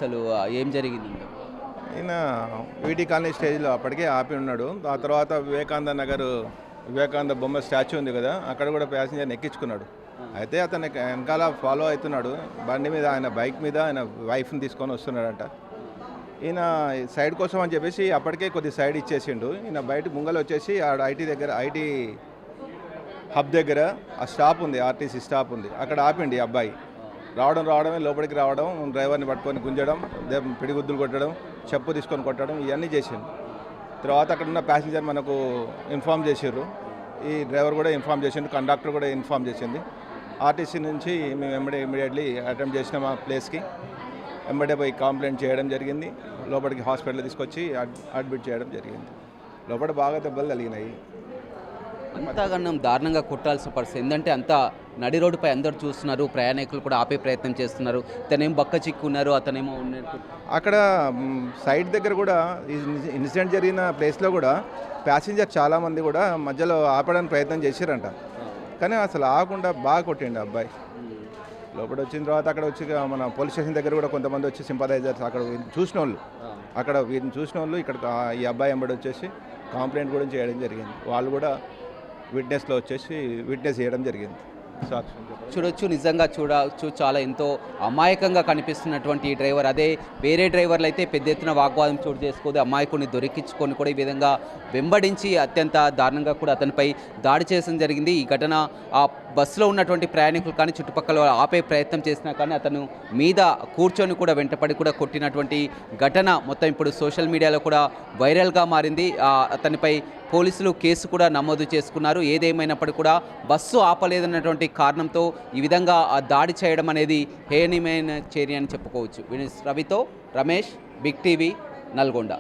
అసలు ఏం జరిగింది? ఈయన వీటి కాలనీ స్టేజ్లో అప్పటికే ఆపి ఉన్నాడు. ఆ తర్వాత వివేకానంద బొమ్మ స్టాచ్యూ ఉంది కదా, అక్కడ కూడా ప్యాసింజర్ని ఎక్కించుకున్నాడు. అయితే అతను వెనకాల ఫాలో అవుతున్నాడు. బండి మీద ఆయన బైక్ మీద ఆయన వైఫ్ని తీసుకొని వస్తున్నాడంట. ఈయన సైడ్ కోసం అని చెప్పేసి అప్పటికే కొద్ది సైడ్ ఇచ్చేసిండు. ఈయన బయట ముంగలు వచ్చేసి ఆడ ఐటీ హబ్ దగ్గర ఆ స్టాప్ ఉంది, ఆర్టీసీ స్టాప్ ఉంది, అక్కడ ఆపిండి ఈ అబ్బాయి. రావడమే లోపలికి రావడం, డ్రైవర్ని పట్టుకొని గుంజడం, పిడిగుద్దులు కొట్టడం, చెప్పు తీసుకొని కొట్టడం, ఇవన్నీ చేసిండు. తర్వాత అక్కడ ఉన్న ప్యాసింజర్ మనకు ఇన్ఫామ్ చేసారు. ఈ డ్రైవర్ కూడా ఇన్ఫామ్ చేసిండు, కండక్టర్ కూడా ఇన్ఫామ్ చేసింది. ఆర్టీసీ నుంచి మేము ఇమీడియట్లీ అటెంప్ట్ చేసినాం ఆ ప్లేస్కి. వెంబడే పోయి కంప్లైంట్ చేయడం జరిగింది. లోపలికి హాస్పిటల్ తీసుకొచ్చి అడ్మిట్ చేయడం జరిగింది. లోపల బాగా దెబ్బలు కలిగినాయి. అంతగానం దారుణంగా కొట్టాల్సిన పరిస్థితి ఏంటంటే అంత నడి రోడ్డుపై అందరు చూస్తున్నారు, ప్రయాణికులు కూడా ఆపే ప్రయత్నం చేస్తున్నారు. ఇతనేమో బక్క చిక్కున్నారు, అతనేమో ఉన్నట్టు. అక్కడ సైడ్ దగ్గర కూడా ఇన్సిడెంట్ జరిగిన ప్లేస్లో కూడా ప్యాసింజర్ చాలామంది కూడా మధ్యలో ఆపడానికి ప్రయత్నం చేశారంట. కానీ అసలు ఆగకుండా బాగా కొట్టిండు అబ్బాయి. లోపల వచ్చిన తర్వాత అక్కడ వచ్చి మన పోలీస్ స్టేషన్ దగ్గర కూడా కొంతమంది వచ్చి సింపథైజర్స్ అక్కడ వీరిని చూసిన వాళ్ళు ఇక్కడ ఈ అబ్బాయి వెంబడి వచ్చేసి కంప్లైంట్ కూడా చేయడం జరిగింది. వాళ్ళు కూడా విట్నెస్లో వచ్చేసి విట్నెస్ చేయడం జరిగింది. చూడొచ్చు, నిజంగా చూడవచ్చు, చాలా ఎంతో అమాయకంగా కనిపిస్తున్నటువంటి ఈ డ్రైవర్. అదే వేరే డ్రైవర్లు అయితే పెద్ద ఎత్తున వాగ్వాదం చోటు చేసుకోదు, అమాయకుడిని దొరికించుకొని కూడా ఈ విధంగా వెంబడించి అత్యంత దారుణంగా కూడా అతనిపై దాడి చేయడం జరిగింది. ఈ ఘటన ఆ బస్సులో ఉన్నటువంటి ప్రయాణికులు కానీ చుట్టుపక్కల ఆపే ప్రయత్నం చేసినా కానీ అతను మీద కూర్చొని కూడా వెంటపడి కూడా కొట్టినటువంటి ఘటన మొత్తం ఇప్పుడు సోషల్ మీడియాలో కూడా వైరల్గా మారింది. అతనిపై పోలీసులు కేసు కూడా నమోదు చేసుకున్నారు. ఏదేమైనప్పటికీ కూడా బస్సు ఆపలేదన్నటువంటి కారణంతో ఈ విధంగా దాడి చేయడం అనేది హేయనీయమైన చర్య అని చెప్పుకోవచ్చు. రవితో రమేష్, బిగ్ టీవీ, నల్గొండ.